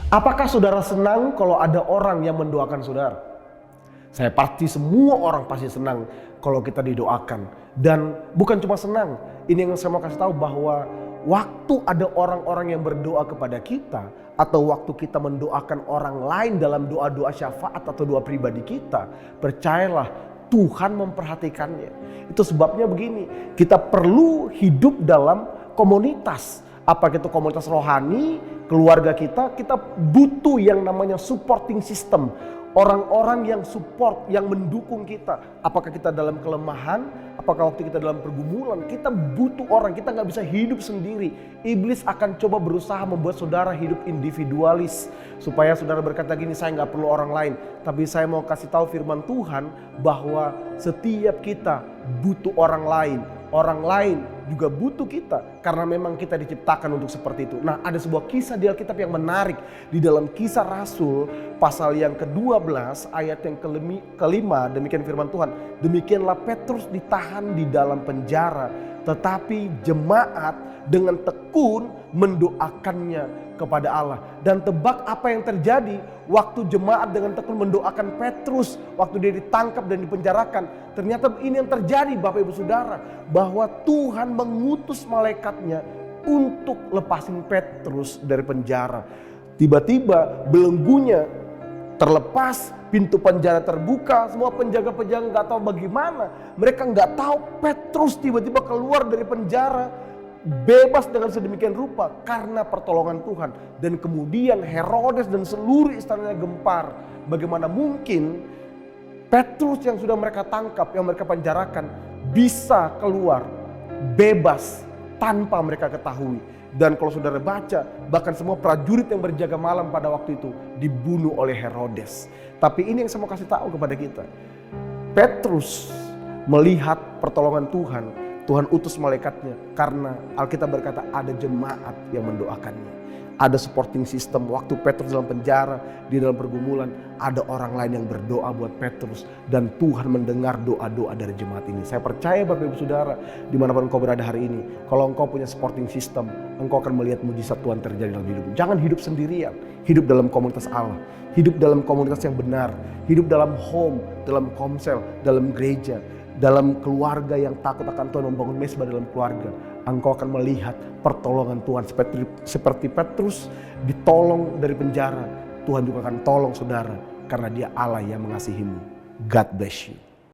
Apakah saudara senang kalau ada orang yang mendoakan saudara? Saya pasti semua orang pasti senang kalau kita didoakan. Dan bukan cuma senang, ini yang saya mau kasih tahu bahwa waktu ada orang-orang yang berdoa kepada kita, atau waktu kita mendoakan orang lain dalam doa-doa syafaat atau doa pribadi kita, percayalah Tuhan memperhatikannya. Itu sebabnya begini, kita perlu hidup dalam komunitas. Apa itu komunitas rohani, keluarga kita butuh yang namanya supporting system. Orang-orang yang support, yang mendukung kita. Apakah kita dalam kelemahan, apakah waktu kita dalam pergumulan, kita butuh orang, kita gak bisa hidup sendiri. Iblis akan coba berusaha membuat saudara hidup individualis. Supaya saudara berkata gini, saya gak perlu orang lain. Tapi saya mau kasih tahu firman Tuhan bahwa setiap kita butuh orang lain. Orang lain juga butuh kita karena memang kita diciptakan untuk seperti itu. Nah, ada sebuah kisah di Alkitab yang menarik di dalam Kisah Rasul pasal yang ke-12 ayat yang kelima, demikian firman Tuhan. Demikianlah Petrus ditahan di dalam penjara, tetapi jemaat dengan tekun mendoakannya kepada Allah. Dan tebak apa yang terjadi waktu jemaat dengan tekun mendoakan Petrus waktu dia ditangkap dan dipenjarakan. Ternyata ini yang terjadi Bapak Ibu Saudara, bahwa Tuhan mengutus malaikatnya untuk lepasin Petrus dari penjara. Tiba-tiba belenggunya terlepas, pintu penjara terbuka, semua penjaga-penjaga gak tahu bagaimana. Mereka gak tahu Petrus tiba-tiba keluar dari penjara bebas dengan sedemikian rupa karena pertolongan Tuhan. Dan kemudian Herodes dan seluruh istananya gempar. Bagaimana mungkin Petrus yang sudah mereka tangkap, yang mereka penjarakan, bisa keluar bebas tanpa mereka ketahui. Dan kalau saudara baca, bahkan semua prajurit yang berjaga malam pada waktu itu dibunuh oleh Herodes. Tapi ini yang saya mau kasih tahu kepada kita. Petrus melihat pertolongan Tuhan. Tuhan utus malaikatnya karena Alkitab berkata ada jemaat yang mendoakannya. Ada supporting system. Waktu Petrus dalam penjara, di dalam pergumulan, ada orang lain yang berdoa buat Petrus. Dan Tuhan mendengar doa-doa dari jemaat ini. Saya percaya Bapak Ibu Saudara, dimanapun engkau berada hari ini, kalau engkau punya supporting system, engkau akan melihat mujizat Tuhan terjadi dalam hidupmu. Jangan hidup sendirian, hidup dalam komunitas Allah. Hidup dalam komunitas yang benar, hidup dalam home, dalam komsel, dalam gereja, dalam keluarga yang takut akan Tuhan, membangun mesbah dalam keluarga. Engkau akan melihat pertolongan Tuhan seperti Petrus ditolong dari penjara. Tuhan juga akan tolong saudara karena Dia Allah yang mengasihimu. God bless you.